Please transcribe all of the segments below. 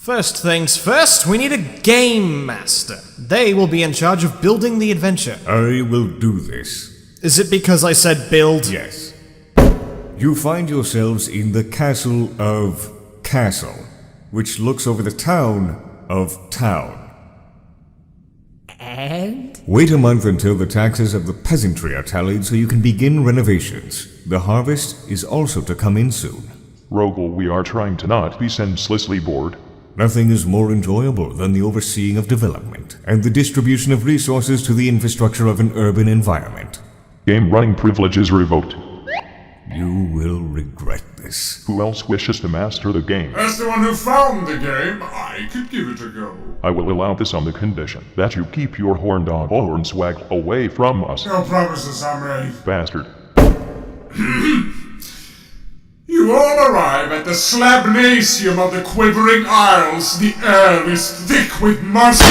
First things first, we need a game master. They will be in charge of building the adventure. I will do this. Is it because I said build? Yes. You find yourselves in the castle of Castle, which looks over the town of Town. And? Wait a month until the taxes of the peasantry are tallied so you can begin renovations. The harvest is also to come in soon. Rogel, we are trying to not be senselessly bored. Nothing is more enjoyable than the overseeing of development and the distribution of resources to the infrastructure of an urban environment. Game running privileges revoked. You will regret this. Who else wishes to master the game? As the one who found the game, I could give it a go. I will allow this on the condition that you keep your horn dog horn swag away from us. No promises, Samurai. Bastard. You all arrive at the slabnasium of the Quivering Isles. The air is thick with musk.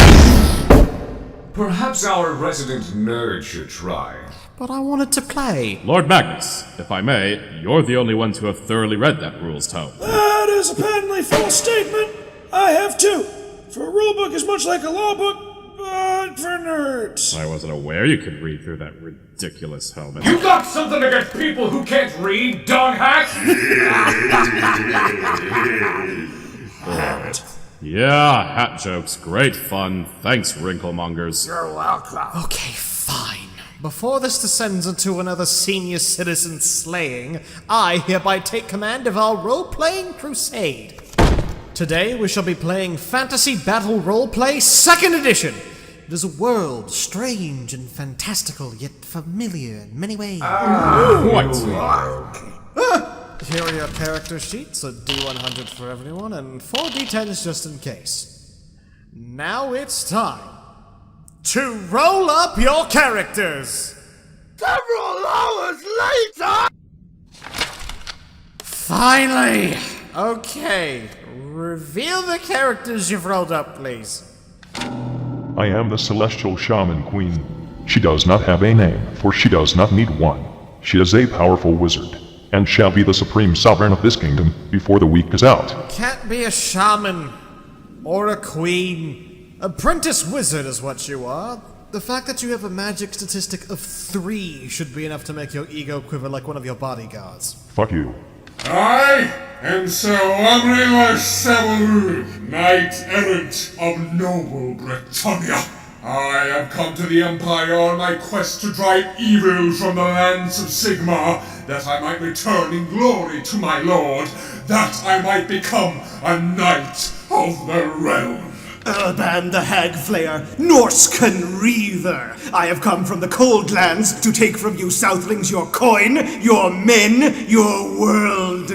Perhaps our resident nerd should try. But I wanted to play. Lord Magnus, if I may, you're the only one to have thoroughly read that rules tome. That is a patently false statement. I have too. For a rulebook is much like a law book, but for nerds. I wasn't aware you could read through that ridiculous helmet. You got something against people who can't read, doghack? Yeah, hat jokes, great fun. Thanks, wrinklemongers. You're welcome. Okay, fine. Before this descends into another senior citizen slaying, I hereby take command of our role-playing crusade. Today we shall be playing Fantasy Battle Roleplay 2nd Edition. It is a world strange and fantastical, yet familiar in many ways. What? Here are your character sheets, a D100 for everyone, and 4 D10s just in case. Now it's time to roll up your characters! Several hours later! Finally! Okay, reveal the characters you've rolled up, please. I am the celestial shaman queen. She does not have a name, for she does not need one. She is a powerful wizard, and shall be the supreme sovereign of this kingdom before the week is out. Can't be a shaman or a queen. Apprentice wizard is what you are. The fact that you have a magic statistic of 3 should be enough to make your ego quiver like one of your bodyguards. Fuck you. I am Sir Ogre Savalud, Knight-Errant of noble Britannia. I have come to the Empire on my quest to drive evil from the lands of Sigmar, that I might return in glory to my lord, that I might become a knight of the realm. Urban the Hag-Flayer, Norscan Reaver. I have come from the cold lands to take from you Southlings your coin, your men, your world.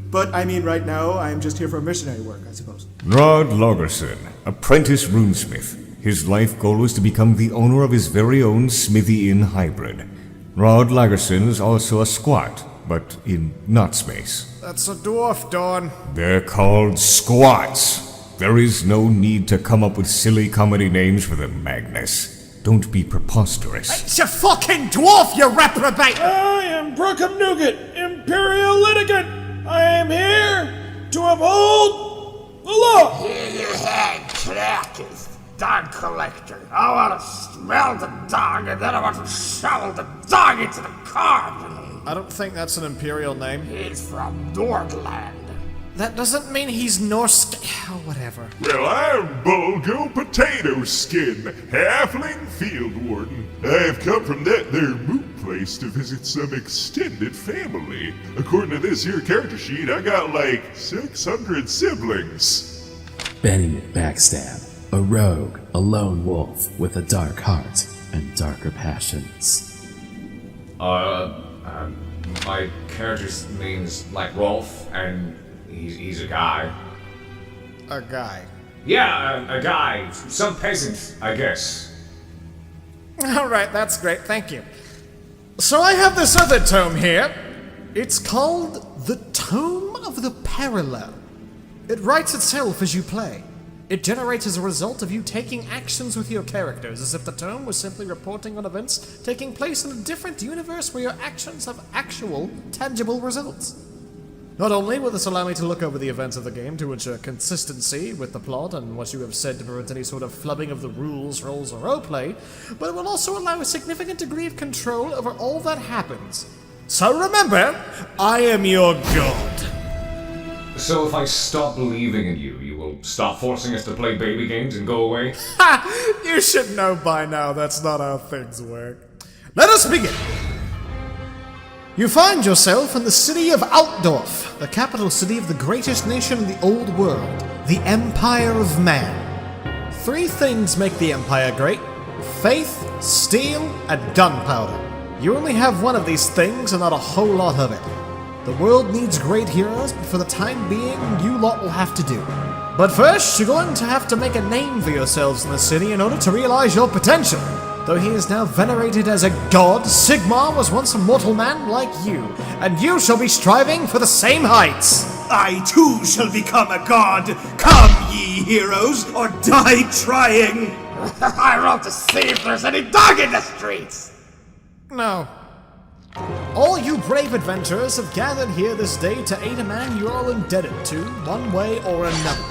But I mean right now, I'm just here for missionary work, I suppose. Rod Lagerson, apprentice runesmith. His life goal is to become the owner of his very own Smithy Inn hybrid. Rod Lagerson is also a squat, but in not space. That's a dwarf, Dawn. They're called squats. There is no need to come up with silly comedy names for them, Magnus. Don't be preposterous. It's a fucking dwarf, you reprobate! I am Brookham Nougat, Imperial Litigant. I am here to uphold the law. Here you had crackers, dog collector. I want to smell the dog and then I want to shovel the dog into the car. I don't think that's an imperial name. He's from Nordland. That doesn't mean he's Norse. Oh, whatever. Well, I'm Bulgo Potato Skin, Halfling Field Warden. I've come from that there moot place to visit some extended family. According to this here character sheet, I got like 600 siblings. Benny Backstab, a rogue, a lone wolf with a dark heart and darker passions. My character's name's like Rolf, and he's a guy. A guy. Yeah, a guy. Some peasant, I guess. Alright, that's great, thank you. So I have this other tome here. It's called The Tome of the Parallel. It writes itself as you play. It generates as a result of you taking actions with your characters, as if the tome was simply reporting on events taking place in a different universe where your actions have actual, tangible results. Not only will this allow me to look over the events of the game to ensure consistency with the plot and what you have said to prevent any sort of flubbing of the rules, roles, or roleplay, but it will also allow a significant degree of control over all that happens. So remember, I am your god. So if I stop believing in you, you will stop forcing us to play baby games and go away? Ha! You should know by now that's not how things work. Let us begin. You find yourself in the city of Altdorf, the capital city of the greatest nation in the old world, the Empire of Man. 3 things make the Empire great: faith, steel, and gunpowder. You only have one of these things and not a whole lot of it. The world needs great heroes, but for the time being, you lot will have to do. But first, you're going to have to make a name for yourselves in the city in order to realize your potential. Though he is now venerated as a god, Sigmar was once a mortal man like you, and you shall be striving for the same heights. I too shall become a god. Come, ye heroes, or die trying. I wrote to see if there's any dog in the streets. No. All you brave adventurers have gathered here this day to aid a man you're all indebted to, one way or another.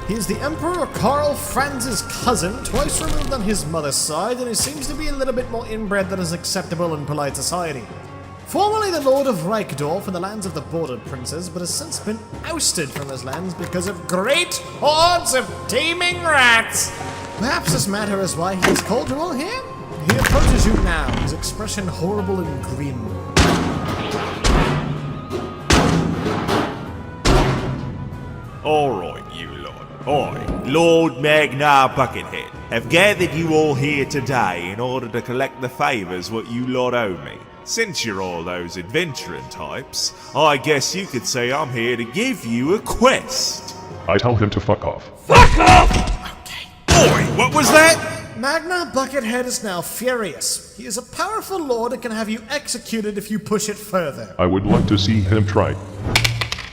He is the Emperor Karl Franz's cousin, twice removed on his mother's side, and he seems to be a little bit more inbred than is acceptable in polite society. Formerly the Lord of Reichdorf in the lands of the Border Princes, but has since been ousted from his lands because of great hordes of teeming rats. Perhaps this matter is why he has called you all here? He approaches you now, his expression horrible and grim. Alright, you lot. I, Lord Magnar Buckethead, have gathered you all here today in order to collect the favours what you lot owe me. Since you're all those adventuring types, I guess you could say I'm here to give you a quest. I tell him to fuck off. Fuck off! Okay. Oi, what was that? Magnar Buckethead is now furious. He is a powerful lord and can have you executed if you push it further. I would like to see him try.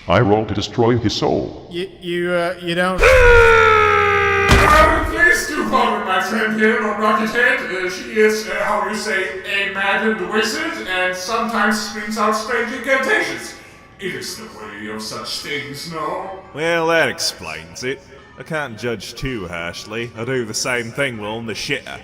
I roll to destroy his soul. You don't... Please do call me my friend here, Lord Buckethead. She is, how do you say, a maddened wizard, and sometimes screams out strange incantations. It is the way of such things, no? Well, that explains it. I can't judge too harshly. I do the same thing on the shitter.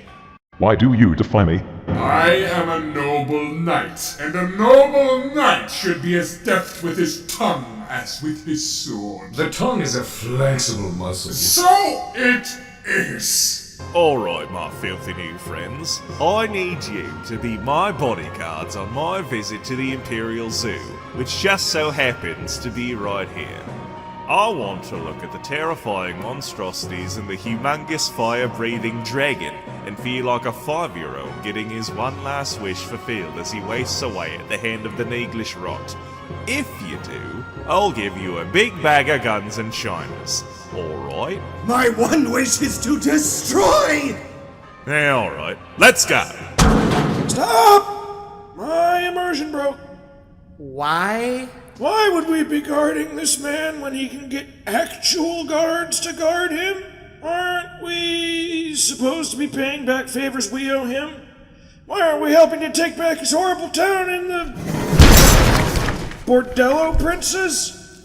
Why do you defy me? I am a noble knight, and a noble knight should be as deft with his tongue as with his sword. The tongue is a flexible muscle. So it is. Alright, my filthy new friends. I need you to be my bodyguards on my visit to the Imperial Zoo, which just so happens to be right here. I want to look at the terrifying monstrosities and the humongous fire-breathing dragon and feel like a 5-year-old getting his one last wish fulfilled as he wastes away at the hand of the Neglish rot. If you do, I'll give you a big bag of guns and chinas. Alright? My one wish is to destroy! Yeah, alright. Let's go! Stop! My immersion broke. Why? Why would we be guarding this man when he can get actual guards to guard him? Aren't we supposed to be paying back favors we owe him? Why aren't we helping to take back his horrible town in the... Bordello Princess?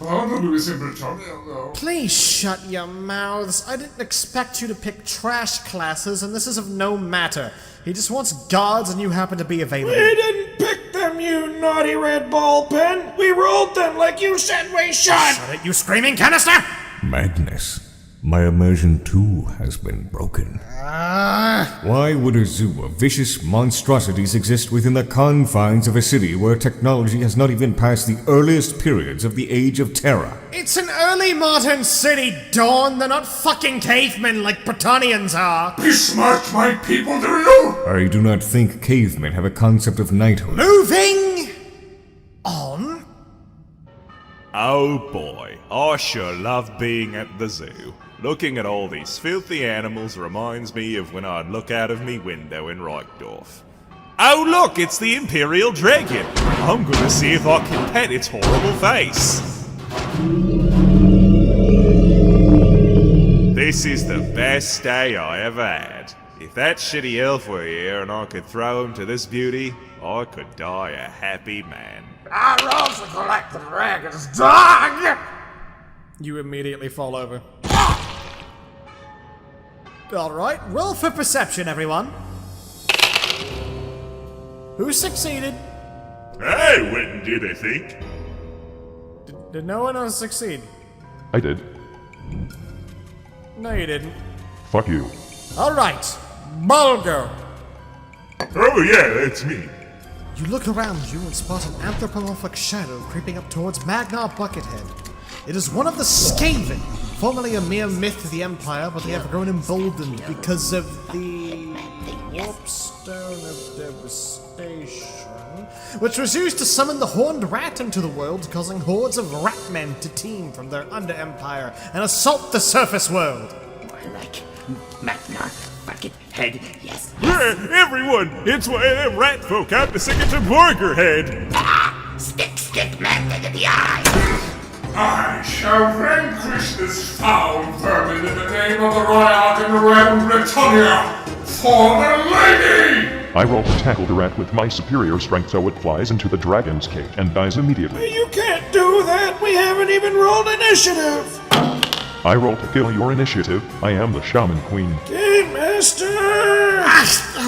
Please shut your mouths. I didn't expect you to pick trash classes, and this is of no matter. He just wants guards, and you happen to be available. We didn't pick them, you naughty red ball pen! We rolled them like you said we should! Shut it, you screaming canister! Madness. My immersion too has been broken. Why would a zoo of vicious monstrosities exist within the confines of a city where technology has not even passed the earliest periods of the Age of Terror? It's an early modern city, Dawn. They're not fucking cavemen like Bretonnians are. Be smart, my people, do you? I do not think cavemen have a concept of knighthood. Moving on. Oh boy, I sure love being at the zoo. Looking at all these filthy animals reminds me of when I'd look out of me window in Reichdorf. Oh look, it's the Imperial Dragon! I'm gonna see if I can pet its horrible face. This is the best day I ever had. If that shitty elf were here and I could throw him to this beauty, I could die a happy man. I roll to collect the dragon's dog! You immediately fall over. Alright, roll for perception, everyone. Who succeeded? I went and did, I think. Did no one else succeed? I did. No, you didn't. Fuck you. Alright, Bulgo. Oh yeah, that's me. You look around you and spot an anthropomorphic shadow creeping up towards Magnar Buckethead. It is one of the Skaven, formerly a mere myth of the Empire, but they have grown emboldened because of the Warpstone of Devastation, which was used to summon the Horned Rat into the world, causing hordes of rat-men to team from their under-empire and assault the surface world. More like Magnar Buckethead, yes. Everyone, it's one of them rat folk out to sing it to Borgerhead. Stick, man, in the eye! I shall vanquish this foul vermin in the name of the Royal and the Realm Britannia! For the lady! I roll to tackle the rat with my superior strength so it flies into the dragon's cage and dies immediately. You can't do that! We haven't even rolled initiative! I roll to kill your initiative. I am the Shaman Queen. Game Master!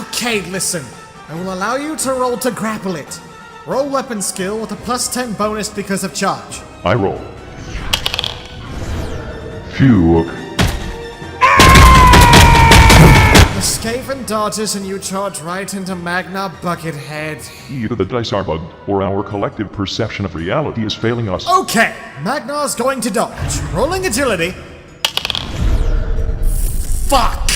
Okay, listen. I will allow you to roll to grapple it. Roll weapon skill with a +10 bonus because of charge. I roll. Phew. The Skaven dodges and you charge right into Magnar Buckethead. Either the dice are bugged, or our collective perception of reality is failing us. Okay, Magnar's going to dodge. Rolling agility. Fuck!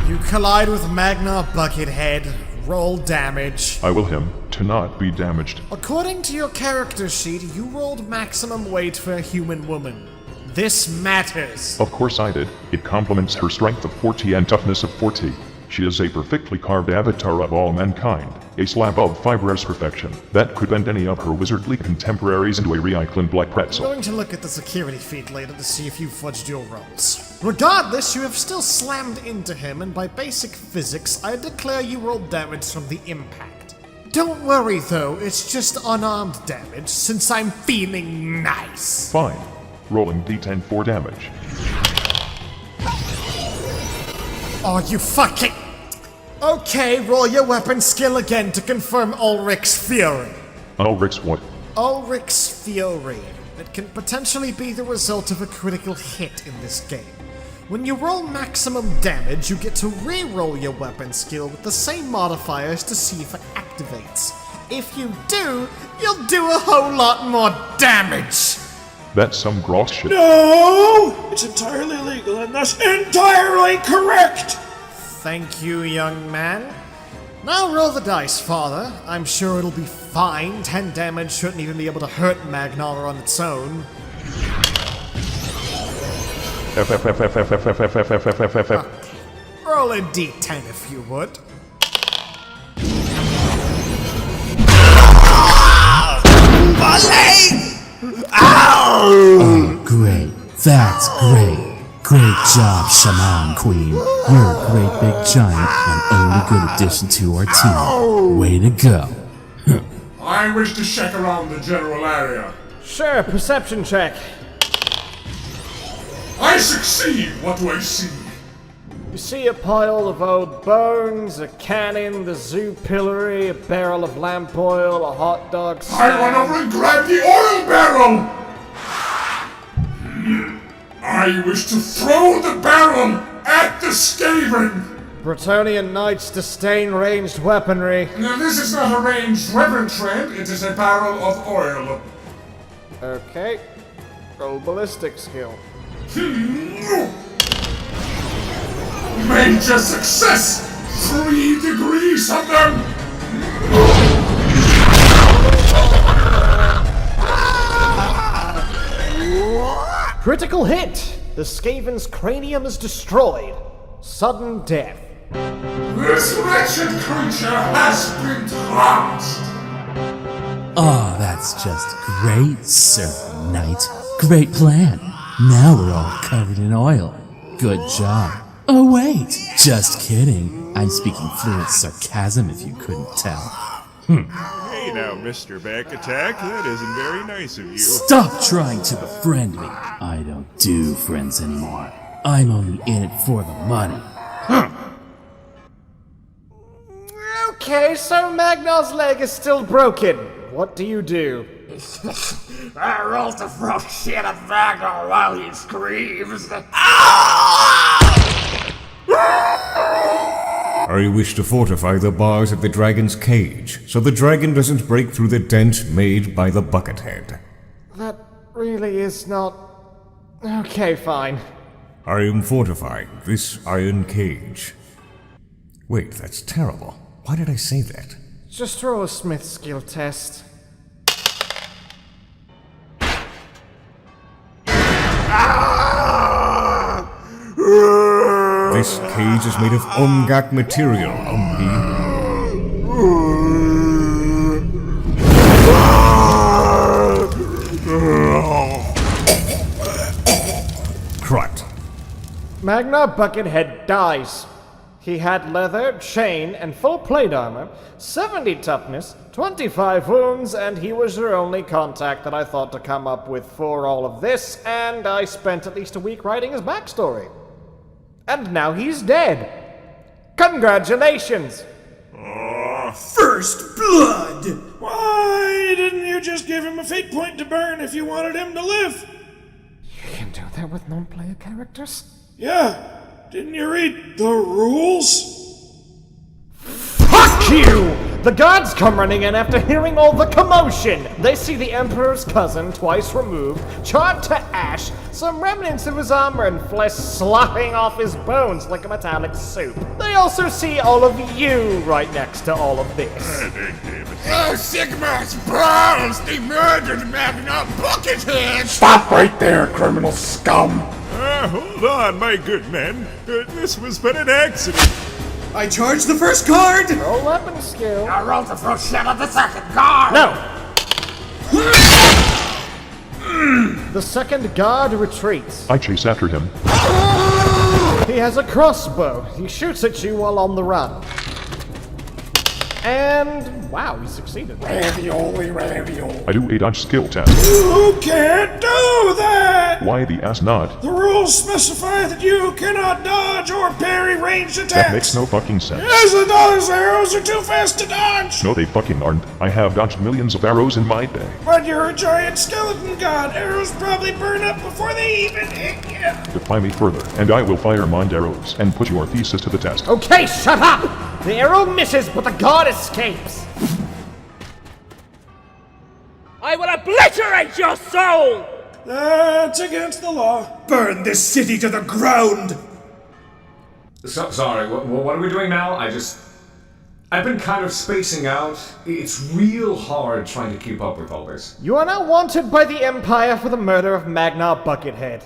You collide with Magnar Buckethead. Roll damage. I will him to not be damaged. According to your character sheet, you rolled maximum weight for a human woman. This matters. Of course I did. It complements her strength of 40 and toughness of 40. She is a perfectly carved avatar of all mankind, a slab of fibrous perfection that could bend any of her wizardly contemporaries into a reiclined black I'm pretzel. going to look at the security feed later to see if you fudged your rolls. Regardless, you have still slammed into him, and by basic physics, I declare you rolled damage from the impact. Don't worry though, it's just unarmed damage, since I'm feeling nice. Fine. Rolling d10 for damage. Oh, you fucking... Okay, roll your weapon skill again to confirm Ulrich's Fury. Ulrich's what? Ulrich's Fury. It can potentially be the result of a critical hit in this game. When you roll maximum damage, you get to re-roll your weapon skill with the same modifiers to see if it activates. If you do, you'll do a whole lot more damage. That's some gross shit. No! It's entirely legal and thus entirely correct! Thank you, young man. Now roll the dice, father. I'm sure it'll be fine. 10 damage shouldn't even be able to hurt Magnar on its own. Roll a d10 if you would. Oh, great. That's great. Great job, Shaman Queen. You're a great big giant and only good addition to our team. Way to go. I wish to check around the general area. Sure, perception check. I succeed! What do I see? You see a pile of old bones, a cannon, the zoo pillory, a barrel of lamp oil, a hot dog stand. I run over and grab the oil barrel! I wish to throw the barrel at the Skaven! Bretonian knights disdain ranged weaponry. Now this is not a ranged weapon trend, it is a barrel of oil. Okay. Roll ballistic skill. Major success! 3 degrees of them! Critical hit! The Skaven's cranium is destroyed. Sudden death. This wretched creature has been tossed! Oh, that's just great, Sir Knight. Great plan. Now we're all covered in oil. Good job. Oh wait, just kidding. I'm speaking fluent sarcasm if you couldn't tell. Hey, Hey now, Mr. Back Attack, that isn't very nice of you. Stop trying to befriend me. I don't do friends anymore. I'm only in it for the money. Okay, so Magnar's leg is still broken. What do you do? I roll to throw shit at Magnar while he screams. I wish to fortify the bars of the dragon's cage, so the dragon doesn't break through the dent made by the bucket head. That really is not... Okay, fine. I am fortifying this iron cage. Wait, that's terrible. Why did I say that? Just roll a smith skill test. This cage is made of umgak material, Crut. Magnar Buckethead dies. He had leather, chain, and full plate armor, 70 toughness, 25 wounds, and he was your only contact that I thought to come up with for all of this, and I spent at least a week writing his backstory. And now he's dead. Congratulations! First blood! Why didn't you just give him a fate point to burn if you wanted him to live? You can do that with non-player characters? Yeah. Didn't you read the rules? Fuck you! The gods come running in after hearing all the commotion. They see the Emperor's cousin, twice removed, charred to ash, some remnants of his armor and flesh slopping off his bones like a metallic soup. They also see all of you right next to all of this. Oh, Sigmar's balls! They murdered Magnar Buckethead! Stop right there, criminal scum! Hold on, my good men. This was but an accident. I charge the first guard! Roll weapon skill. I roll to throw shit at the second guard! No! The second guard retreats. I chase after him. He has a crossbow. He shoots at you while on the run. And wow, he succeeded. Ravioli. I do a dodge skill test. You can't do that! Why the ass not? The rules specify that you cannot dodge or parry ranged attacks. That makes no fucking sense. Yes, those arrows are too fast to dodge. No, they fucking aren't. I have dodged millions of arrows in my day. But you're a giant skeleton god. Arrows probably burn up before they even hit you. Defy me further, and I will fire mind arrows and put your thesis to the test. Okay, shut up! The arrow misses, but the god escapes. I will obliterate your soul! That's against the law. Burn this city to the ground! Sorry, what are we doing now? I've been kind of spacing out. It's real hard trying to keep up with all this. You are now wanted by the Empire for the murder of Magnar Buckethead.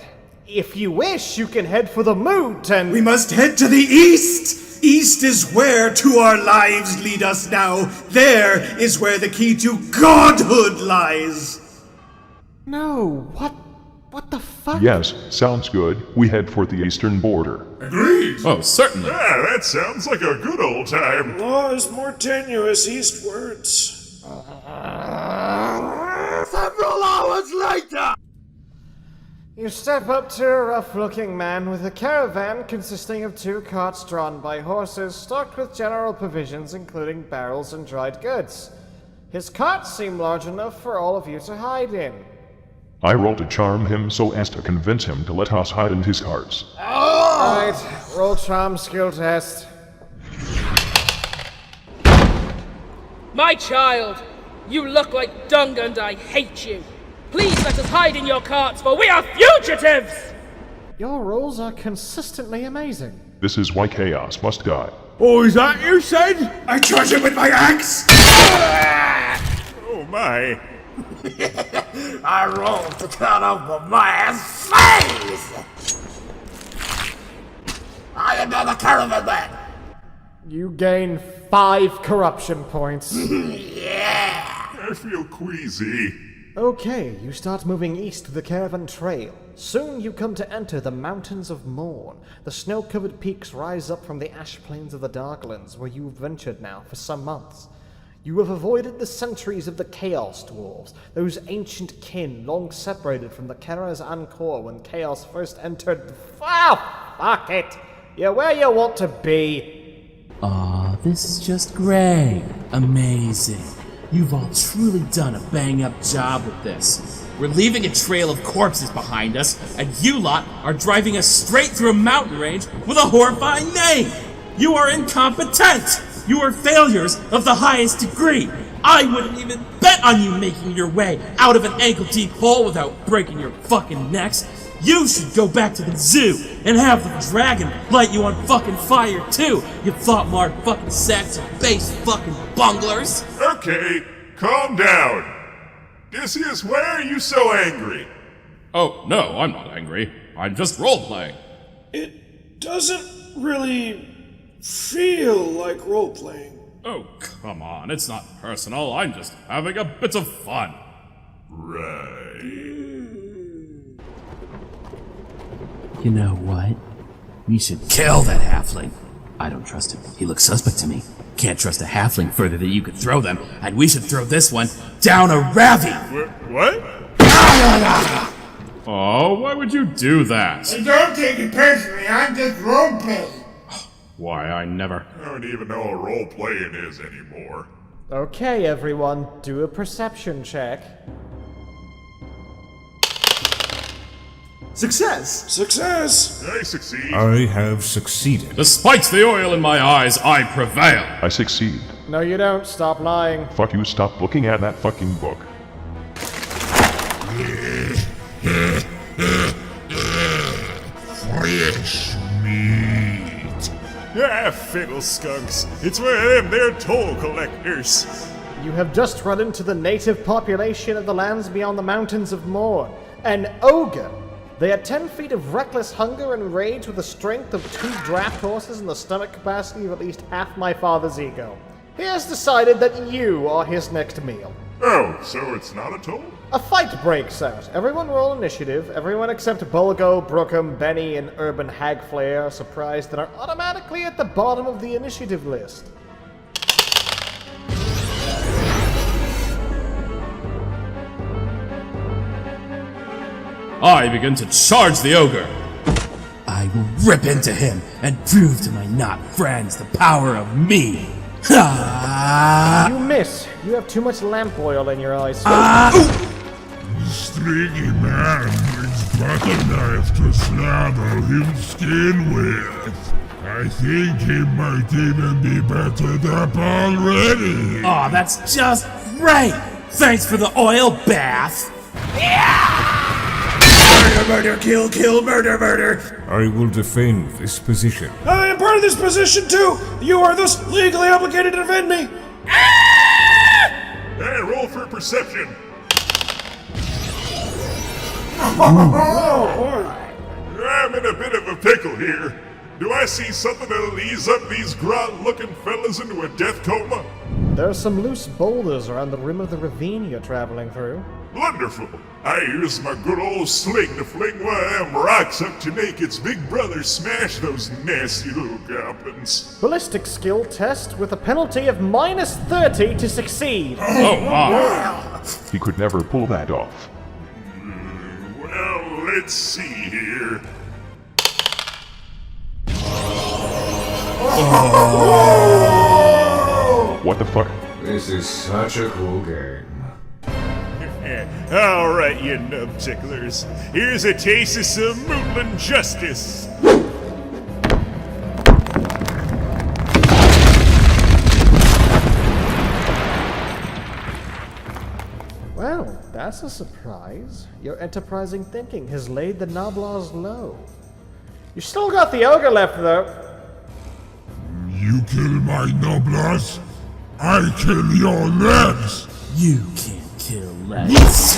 If you wish, you can head for the moot and... We must head to the east! East is where to our lives lead us now. There is where the key to godhood lies. No, what the fuck? Yes, sounds good. We head for the eastern border. Agreed. Oh, certainly. Yeah, that sounds like a good old time. Law is more tenuous eastwards. Several hours later! You step up to a rough-looking man with a caravan consisting of 2 carts drawn by horses stocked with general provisions including barrels and dried goods. His carts seem large enough for all of you to hide in. I roll to charm him so as to convince him to let us hide in his carts. Alright, roll charm skill test. My child, you look like dung and I hate you. Please let us hide in your carts, for we are fugitives! Your rolls are consistently amazing. This is why chaos must die. Oh, is that you said? I charge him with my axe! Oh my. I rolled to cut off the man's face! I am not a caravan man! You gain 5 corruption points. Yeah! I feel queasy. Okay, you start moving east to the caravan trail. Soon you come to enter the Mountains of Morn. The snow-covered peaks rise up from the ash plains of the Darklands, where you've ventured now for some months. You have avoided the centuries of the Chaos Dwarves, those ancient kin long separated from the Kera's Ankor when Chaos first entered the... Oh, fuck it! You're where you want to be. Aw, this is just great. Amazing. You've all truly done a bang-up job with this. We're leaving a trail of corpses behind us, and you lot are driving us straight through a mountain range with a horrifying name! You are incompetent! You are failures of the highest degree! I wouldn't even bet on you making your way out of an ankle-deep hole without breaking your fucking necks! You should go back to the zoo and have the dragon light you on fucking fire too, you thought-marred fucking sacks of base fucking bunglers! Okay, calm down. Decius, why are you so angry? Oh, no, I'm not angry. I'm just role-playing. It doesn't really feel like role-playing. Oh, come on, it's not personal. I'm just having a bit of fun. Right. You know what? We should kill that halfling. I don't trust him. He looks suspect to me. Can't trust a halfling further than you could throw them, and we should throw this one down a ravine! What? Oh, why would you do that? Hey, don't take it personally, I'm just role-playing. Why, I never... I don't even know what role-playing is anymore. Okay, everyone, do a perception check. Success! Success! I succeed. I have succeeded. Despite the oil in my eyes, I prevail! I succeed. No, you don't. Stop lying. Fuck you, stop looking at that fucking book. Fresh meat. Ah, fiddle skunks. It's one of them, they're toll collectors. You have just run into the native population of the lands beyond the mountains of Morn. An ogre. They had 10 feet of reckless hunger and rage with the strength of 2 draft horses and the stomach capacity of at least half my father's ego. He has decided that you are his next meal. Oh, so it's not a toll? A fight breaks out. Everyone roll initiative. Everyone except Bulgo, Brookham, Benny, and Urban Hagflare are surprised and are automatically at the bottom of the initiative list. I begin to charge the ogre! I will rip into him and prove to my not friends the power of me! Ha! You miss. You have too much lamp oil in your eyes. Stringy man brings butter knife to slabber him skin with. I think he might even be buttered up already. Aw, that's just great! Thanks for the oil bath! Murder, murder, kill, kill, murder, murder! I will defend this position. I am part of this position too! You are thus legally obligated to defend me! Hey, roll for perception. Oh, boy. I'm in a bit of a pickle here. Do I see something that'll ease up these grunt-looking fellas into a death coma? There are some loose boulders around the rim of the ravine you're traveling through. Wonderful. I use my good old sling to fling one of them rocks up to make its big brother smash those nasty little goblins. Ballistic skill test with a penalty of -30 to succeed. Oh, my! He could never pull that off. Well, let's see here. What the fuck? This is such a cool game. Alright, you nub ticklers. Here's a taste of some Mootland justice. Well, that's a surprise. Your enterprising thinking has laid the Noblaws low. You still got the ogre left, though. You kill my noblesse, I kill your legs. You can't kill legs.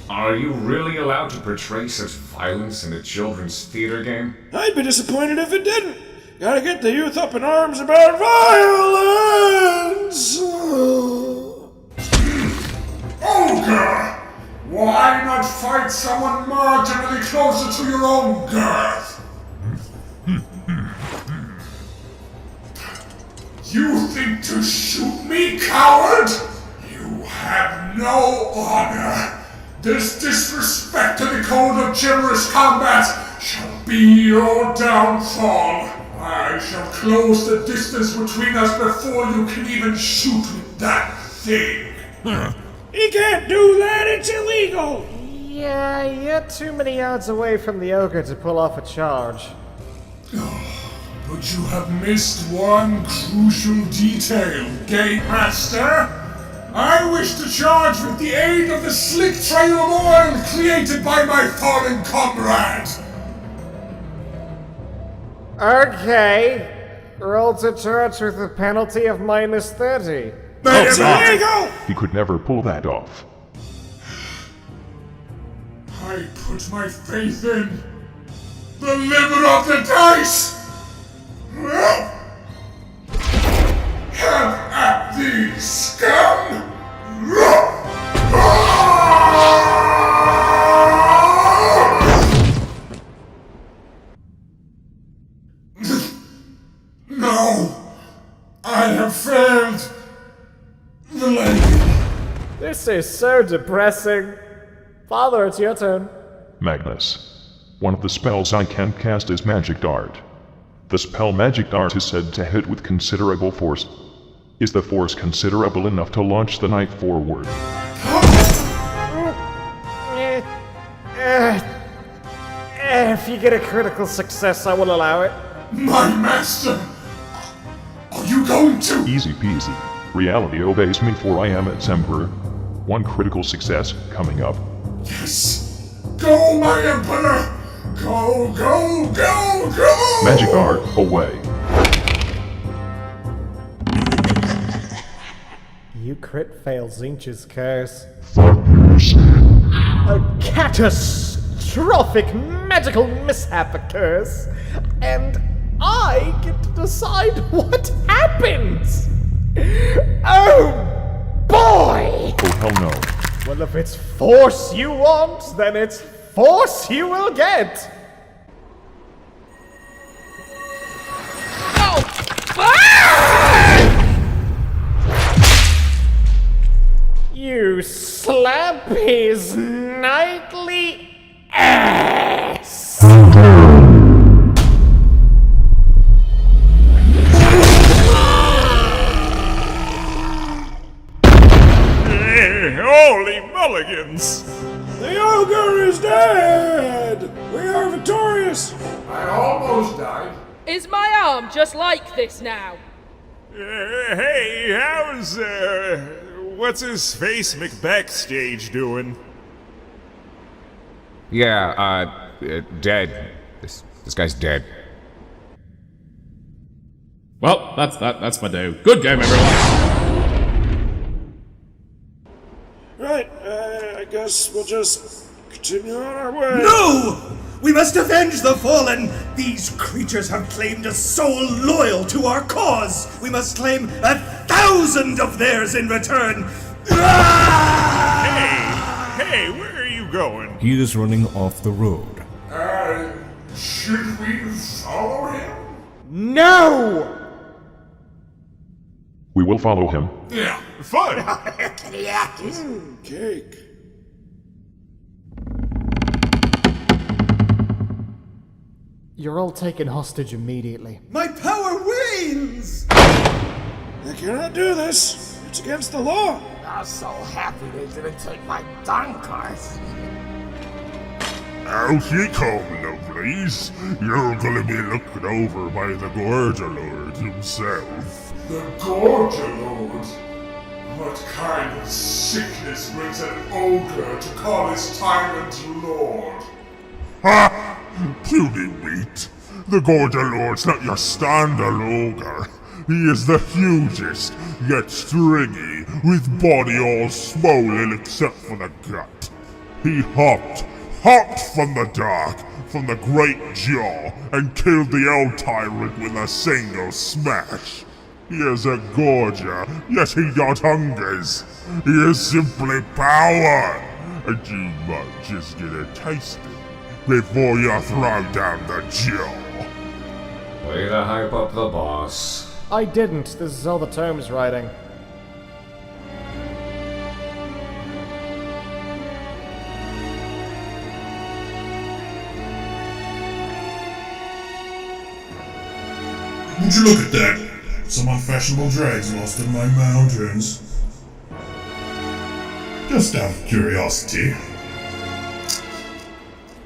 Are you really allowed to portray such violence in a children's theater game? I'd be disappointed if it didn't. Gotta get the youth up in arms about violence! Ogre! Why not fight someone marginally closer to your own girth? You think to shoot me, coward? You have no honor. This disrespect to the code of chivalrous combat shall be your downfall. I shall close the distance between us before you can even shoot with that thing. He can't do that, it's illegal! Yeah, you're too many yards away from the ogre to pull off a charge. But you have missed one crucial detail, Game Master. I wish to charge with the aid of the slick trail of oil created by my fallen comrade. Okay. Roll to charge with a penalty of minus 30. It's illegal! He could never pull that off. I put my faith in the liver of the dice. Have at thee, scum! No! I have failed the lady. This is so depressing. Father, it's your turn. Magnus. One of the spells I can cast is Magic Dart. The spell Magic Dart is said to hit with considerable force. Is the force considerable enough to launch the knight forward? If you get a critical success, I will allow it. My master! Are you going to? Easy peasy. Reality obeys me, for I am its emperor. One critical success coming up. Yes! Go, my emperor! Go, go, go, go! Magic Dart, away. You crit fail Zinch's curse. Fuck you, A catastrophic magical mishap occurs, and I get to decide what happens! Oh boy! Oh hell no. Well, if it's force you want, then it's force you will get! You slap his knightly ass! Holy mulligans! The ogre is dead! We are victorious! I almost died. Is my arm just like this now? Hey, how's, what's his face McBackstage doing? Yeah, dead. This guy's dead. Well, that's my do. Good game, everyone. Right, I guess we'll just continue on our way. No! We must avenge the fallen! These creatures have claimed us so loyal to our cause! We must claim 1,000 of theirs in return! Hey, where are you going? He is running off the road. Should we follow him? No! We will follow him. Yeah. Fun! Cake. You're all taken hostage immediately. My power wanes! I cannot do this. It's against the law. I'm so happy they didn't take my dunkers. Out you come, lovelies. You're gonna be looked over by the Gorger Lord himself. The Gorger Lord? What kind of sickness brings an ogre to call his tyrant lord? Ha! Puny wheat. The Gorger Lord's not your standard ogre. He is the hugest, yet stringy, with body all swollen except for the gut. He hopped from the dark, from the great jaw, and killed the old tyrant with a single smash. He is a gorger, yet he got hungers. He is simply power, and you might just get a taste of it before you throw down the jaw. Way to hype up the boss. I didn't. This is all the Tome's writing. Would you look at that? Some unfashionable drags lost in my mountains. Just out of curiosity,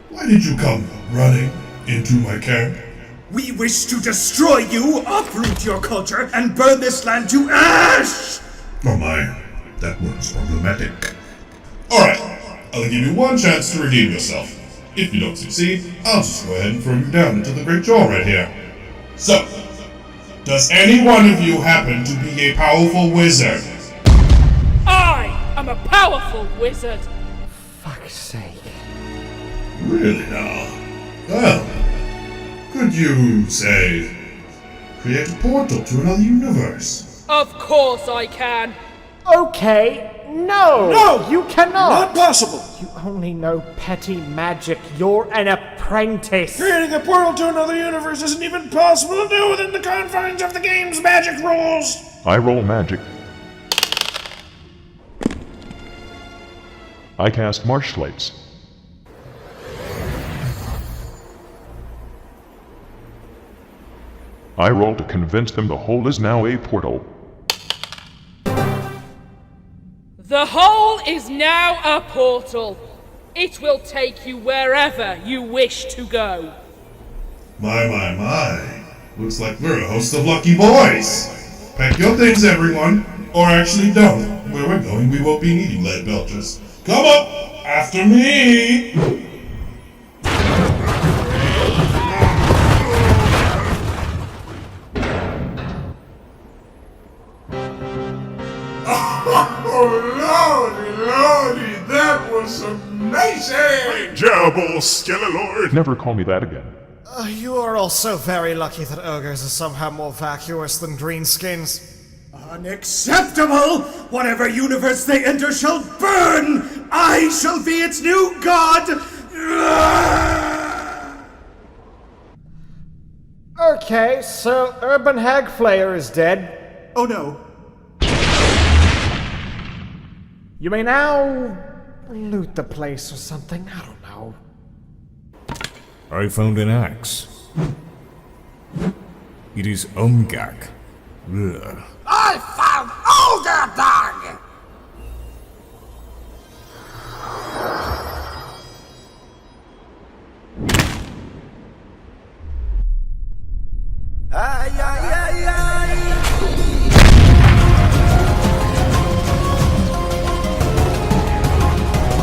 why did you come running into my camp? We wish to destroy you, uproot your culture, and burn this land to ash! Oh my, that one's problematic. Alright, I'll give you one chance to redeem yourself. If you don't succeed, I'll just go ahead and throw you down into the Great Jaw right here. So, does any one of you happen to be a powerful wizard? I am a powerful wizard. Fuck's sake. Really now? Well, could you, say, create a portal to another universe? Of course I can. Okay, no! No! You cannot! Not possible! You only know petty magic. You're an apprentice. Creating a portal to another universe isn't even possible to do within the confines of the game's magic rules! I roll magic. I cast marsh slates. I roll to convince them the hole is now a portal. The hole is now a portal. It will take you wherever you wish to go. My. Looks like we're a host of lucky boys. Pack your things, everyone. Or actually don't. Where we're going, we won't be needing lead belchers. Come up! After me! Oh, lordy, that was amazing! Great job, old Skellelord! Never call me that again. You are also very lucky that ogres are somehow more vacuous than greenskins. Unacceptable! Whatever universe they enter shall burn! I shall be its new god! Okay, so Urban Hag Flayer is dead. Oh no. You may now loot the place or something, I don't know. I found an axe. It is Umgak. Ugh. I found Ogre Dog! Ay, ay, ay, ay!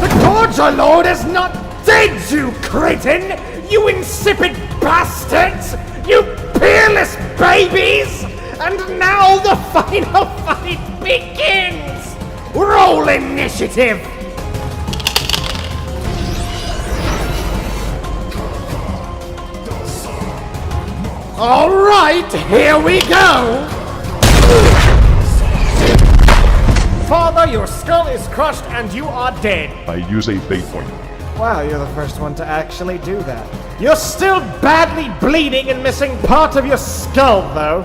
The Gorger Lord is not dead, you cretin! You insipid bastards! You peerless babies! And now the final fight begins! Roll initiative! Alright, here we go! Father, your skull is crushed and you are dead. I use a fate point. Wow, you're the first one to actually do that. You're still badly bleeding and missing part of your skull, though.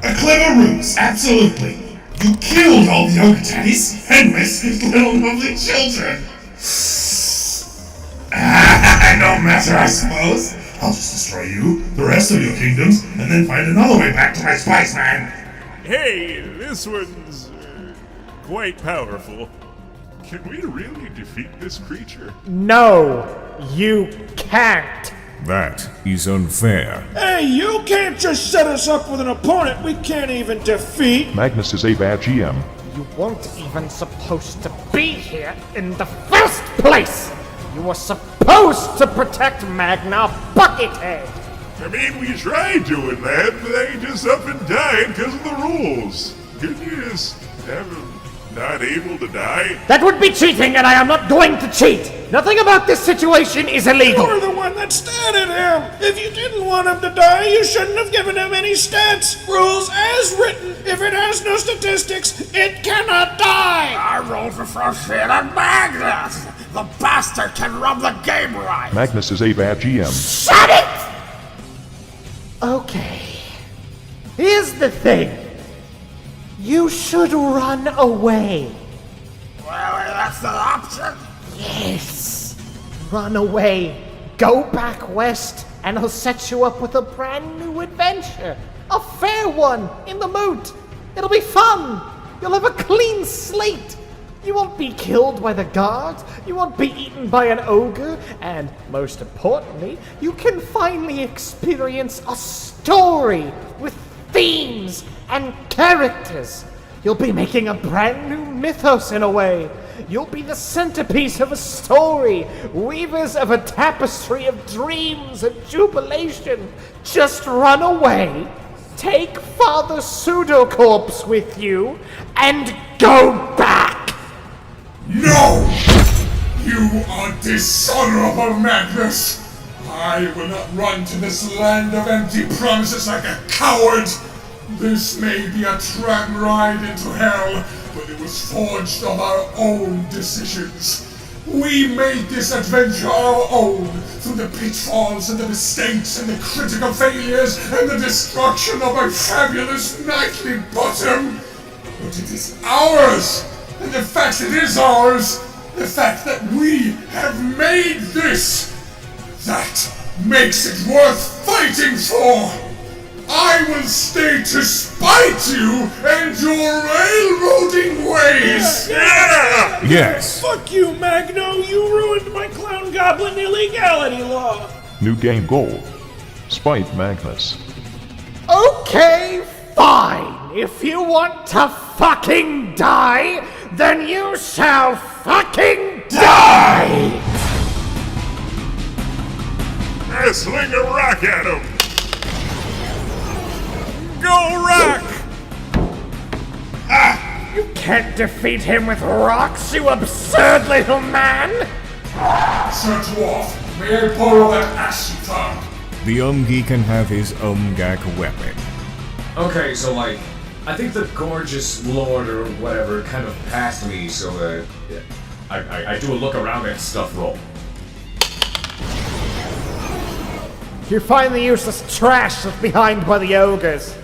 A clever ruse, absolutely. You killed all the ogre daddies and missed his little lovely children. No matter, I suppose. I'll just destroy you, the rest of your kingdoms, and then find another way back to my spice man. Hey, this one's quite powerful. Can we really defeat this creature? No, you can't. That is unfair. Hey, you can't just set us up with an opponent we can't even defeat! Magnus is a bad GM. You weren't even supposed to be here in the first place! You were supposed to protect Magna Buckethead! I mean, we tried doing that, but they just up and died because of the rules. Couldn't you just have them not able to die? That would be cheating, and I am not going to cheat! Nothing about this situation is illegal! You're the one that statted him! If you didn't want him to die, you shouldn't have given him any stats! Rules as written! If it has no statistics, it cannot die! I rolled for first hit on Magnus! The bastard can run the game right! Magnus is a bad GM. Shut it! Okay. Here's the thing. You should run away. Well, that's the option. Yes. Run away. Go back west, and I'll set you up with a brand new adventure. A fair one, in the moot. It'll be fun. You'll have a clean slate. You won't be killed by the guards. You won't be eaten by an ogre. And most importantly, you can finally experience a story with themes and characters. You'll be making a brand new mythos in a way. You'll be the centerpiece of a story, weavers of a tapestry of dreams and jubilation. Just run away, take Father Pseudocorpse with you, and go back! No! You are dishonorable, Magnus! I will not run to this land of empty promises like a coward! This may be a tram ride into hell, but it was forged of our own decisions. We made this adventure our own, through the pitfalls and the mistakes and the critical failures and the destruction of our fabulous nightly bottom. But it is ours, and the fact it is ours, the fact that we have made this, that makes it worth fighting for. I will stay to spite you and your railroading ways! Yeah. Yes. Fuck you, Magno! You ruined my clown goblin illegality law! New game goal. Spite Magnus. Okay, fine. If you want to fucking die, then you shall fucking die! Sling a rock at him! Go rock! You can't defeat him with rocks, you absurd little man! Sir Dwarf, may I borrow that axe you found? The Umgi can have his Umgak weapon. Okay, so I think the gorgeous lord or whatever kind of passed me, so I do a look around and stuff roll. You find the useless trash that's behind by the ogres.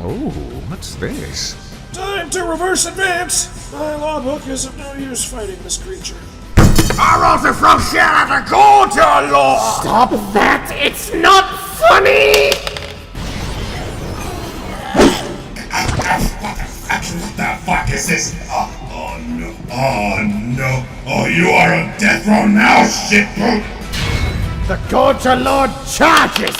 Oh, what's this? Time to reverse advance! My law book is of no use fighting this creature. I wrote it from shit at the gorger, Lord! Stop that! It's not funny! What the fuck is this? Oh no. Oh no. Oh, you are on death row now, shit brute! The Gorger Lord charges!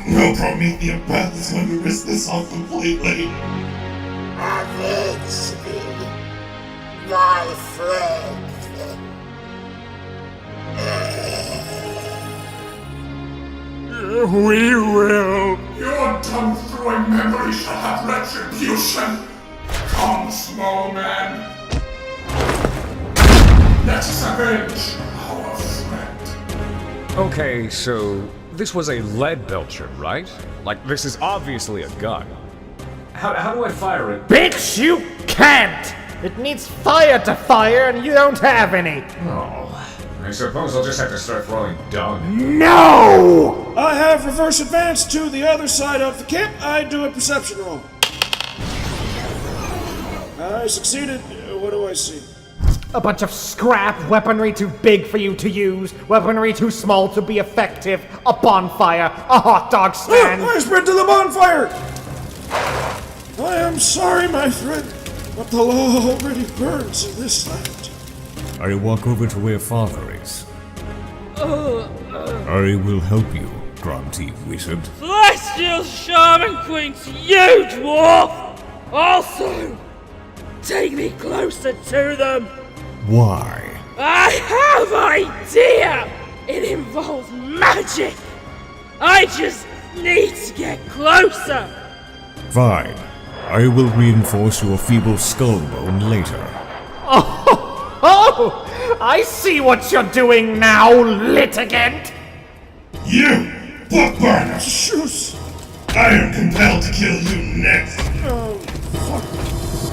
No Promethean breath is going to risk this off completely. Avenge me, my friend. We will. Your dumb-throwing memory shall have retribution. Come, small man. Let us avenge our friend. Okay, so this was a lead belcher, right? Like, this is obviously a gun. How do I fire it? Bitch, you can't! It needs fire to fire, and you don't have any. Oh, I suppose I'll just have to start throwing dung. No! I have reverse advance to the other side of the camp. I do a perception roll. I succeeded. What do I see? A bunch of scrap, weaponry too big for you to use, weaponry too small to be effective, a bonfire, a hot dog stand. I spread to the bonfire! I am sorry, my friend, but the law already burns in this land. I walk over to where Father is. I will help you, grunty wizard. Celestial Shaman Queen to you, dwarf! Also, take me closer to them! Why? I have idea! It involves magic! I just need to get closer! Fine. I will reinforce your feeble skull bone later. Oh, I see what you're doing now, litigant! You, book burner! Shoes! I am compelled to kill you next! Oh, fuck.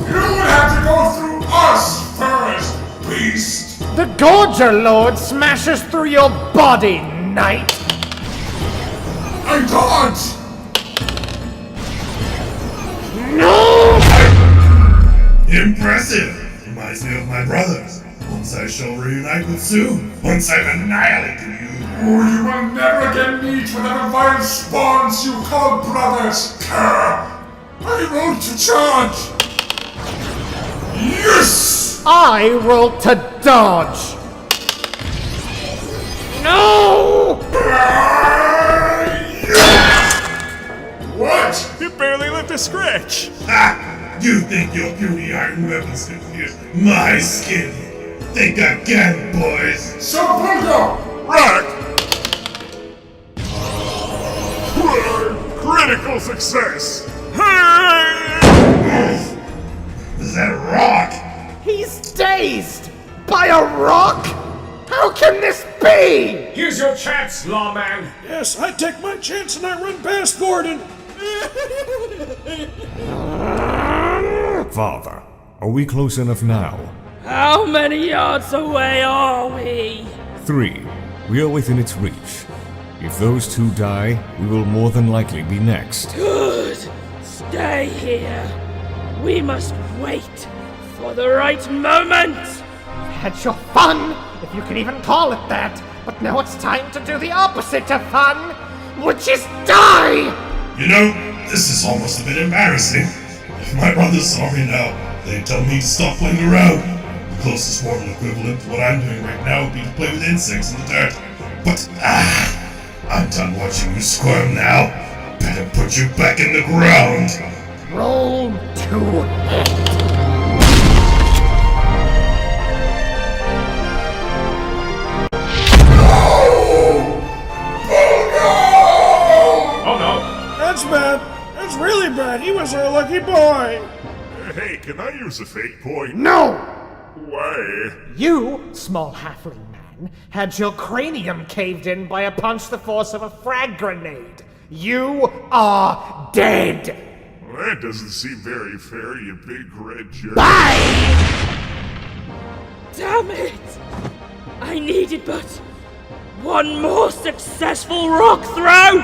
You would have to go through us first, beast! The Gorger Lord smashes through your body, knight! I dodge! No! Impressive! Reminds me of my brothers. Once I shall reunite with soon. Once I've annihilated you. Oh, you will never again meet whatever vile spawns you call brothers. I rolled to charge. Yes! I rolled to dodge! No! What? You barely left a scratch. Ha! You think your puny iron weapons can pierce my skin? Think again, boys. So, Bulgo! Right! Critical success! Is that rock? He's dazed! By a rock? How can this be? Use your chance, lawman. Yes, I take my chance and I run past Gordon. Father, are we close enough now? How many yards away are we? 3. We are within its reach. If those two die, we will more than likely be next. Good. Stay here. We must wait for the right moment. Had your fun, if you can even call it that. But now it's time to do the opposite of fun, which is die! You know, this is almost a bit embarrassing. If my brothers saw me now, they'd tell me to stop playing around. The closest mortal equivalent to what I'm doing right now would be to play with insects in the dirt. But, I'm done watching you squirm now. Better put you back in the ground. Roll to hit. Oh no! That's bad. That's really bad. He was our lucky boy. Hey, can I use a fake point? No! Why? You, small halfling man, had your cranium caved in by a punch the force of a frag grenade. You are dead! Well, that doesn't seem very fair, you big red jerk. Bye! Damn it! I needed but one more successful rock throw!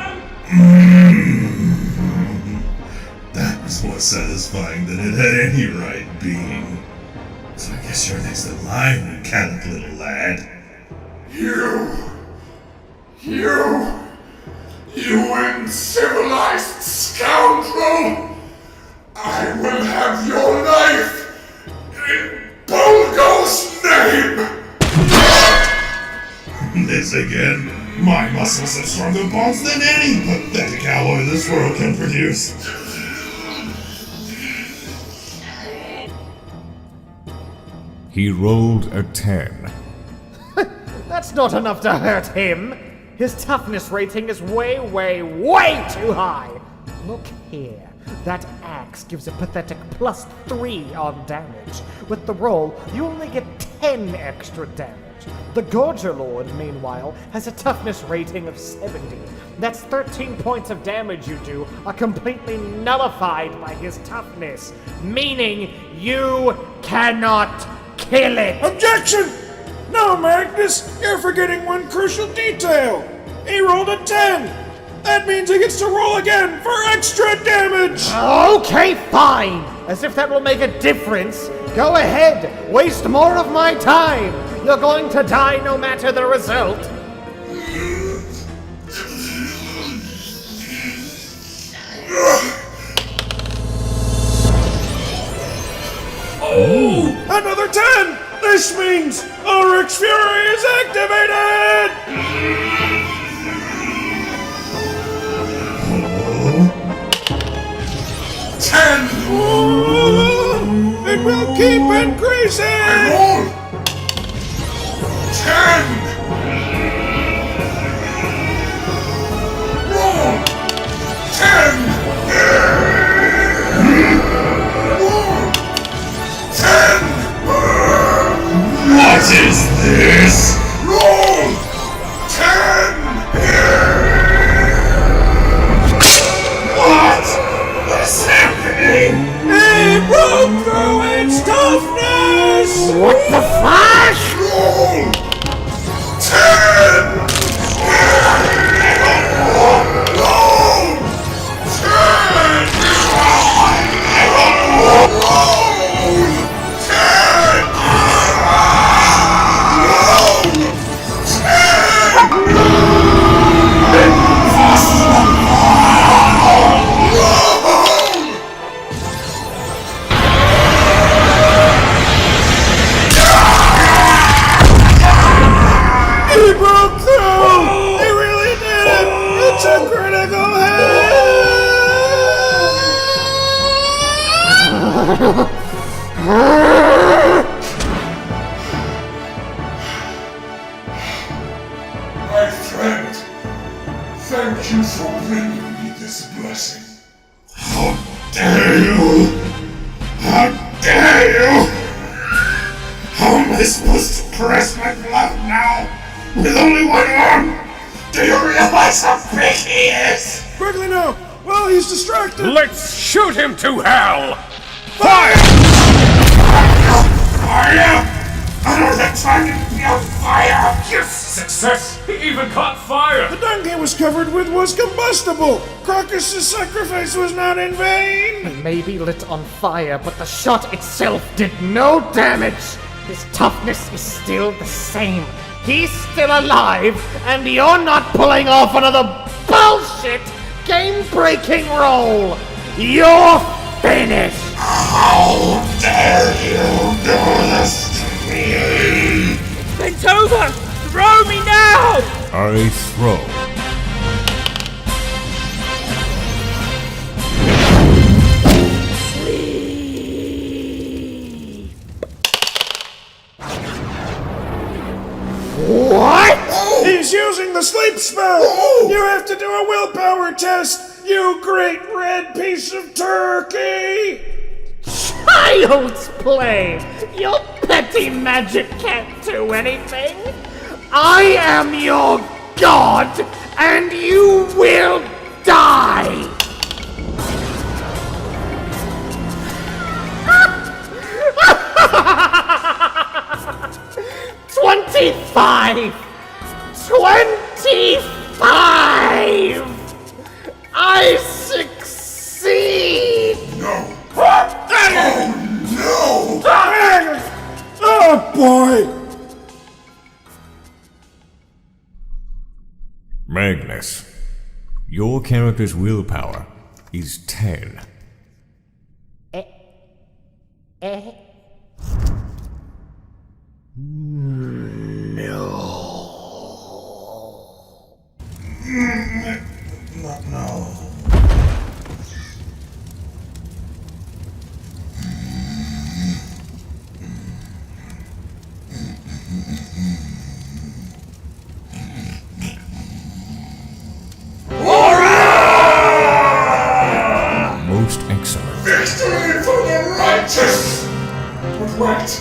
That was more satisfying than it had any right being. So I guess you're next in line, mechanic little lad. You uncivilized scoundrel! I will have your life in Bulgo's name! This again? My muscles have stronger bones than any pathetic alloy this world can produce. He rolled a 10. That's not enough to hurt him. His toughness rating is way too high. Look here. That axe gives a pathetic +3 on damage. With the roll, you only get 10 extra damage. The Gorger Lord, meanwhile, has a toughness rating of 70. That's 13 points of damage you do are completely nullified by his toughness, meaning you cannot kill it. Objection! No, Magnus, you're forgetting one crucial detail. He rolled a 10. That means he gets to roll again for extra damage. Okay, fine. As if that will make a difference. Go ahead, waste more of my time. You're going to die no matter the result. Oh! Another 10! This means Ulrich's Fury is activated! 10! It will keep increasing! Roll! 10! Roll! 10! Roll! 10! What is this? Roll! 10! What is happening? He broke through its toughness! What the flash? Roll! Thank you for bringing me this blessing. How dare you! How dare you! How am I supposed to press my glove now with only one arm? Do you realize how big he is? Quickly now! Well, he's distracted! Let's shoot him to hell! Fire! Fire! Another time to be on fire! Yes! Success! He even caught fire! The dung he was covered with was combustible! Crocus's sacrifice was not in vain! He may be lit on fire, but the shot itself did no damage! His toughness is still the same. He's still alive, and you're not pulling off another bullshit game-breaking role! You're finished! How dare you do this to me? It's over! Throw me now! I throw. What? He's using the sleep spell! You have to do a willpower test, you great red piece of turkey! Child's play! Your petty magic can't do anything! I am your god, and you will die! "25! 25! I succeed!" No! Oh no! Oh boy! Magnus, your character's willpower is 10. Not now. Most excellent. Victory for the righteous! But wait!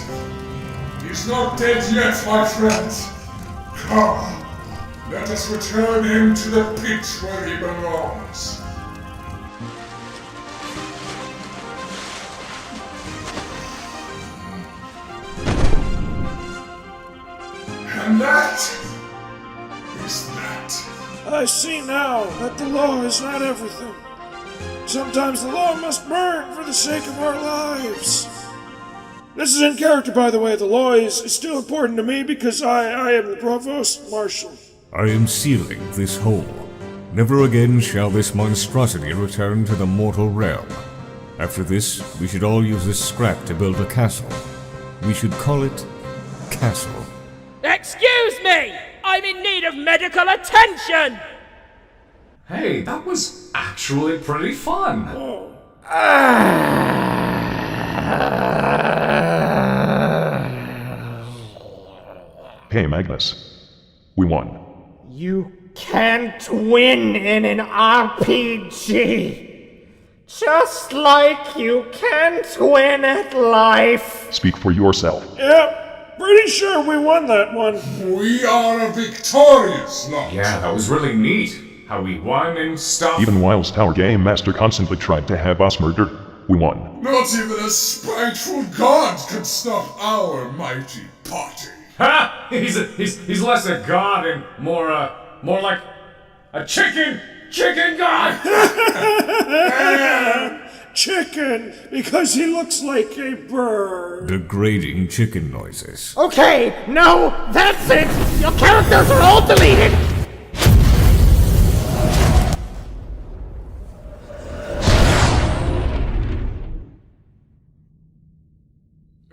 He's not dead yet, my friends. Come, let us return him to the pit where he belongs. And that is that. I see now that the law is not everything. Sometimes the law must burn for the sake of our lives. This is in character, by the way. The law is still important to me because I am the provost marshal. I am sealing this hole. Never again shall this monstrosity return to the mortal realm. After this, we should all use this scrap to build a castle. We should call it Castle. Excuse me! I'm in need of medical attention! Hey, that was actually pretty fun. Hey, Magnus. We won. You can't win in an RPG! Just like you can't win at life! Speak for yourself. Yep, pretty sure we won that one. We are a victorious lot. Yeah, that was really neat. How we won and stuff. Even whilst our game master constantly tried to have us murdered, we won. Not even a spiteful god could stop our mighty party. Ha! He's less a god and more like a chicken god. Chicken, because he looks like a bird. Degrading chicken noises. Okay, no, that's it! Your characters are all deleted!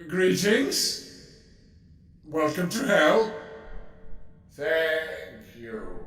Greetings. Welcome to hell. Thank you.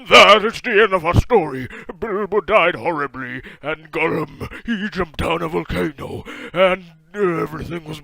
That is the end of our story. Bilbo died horribly, and Gollum, he jumped down a volcano, and everything was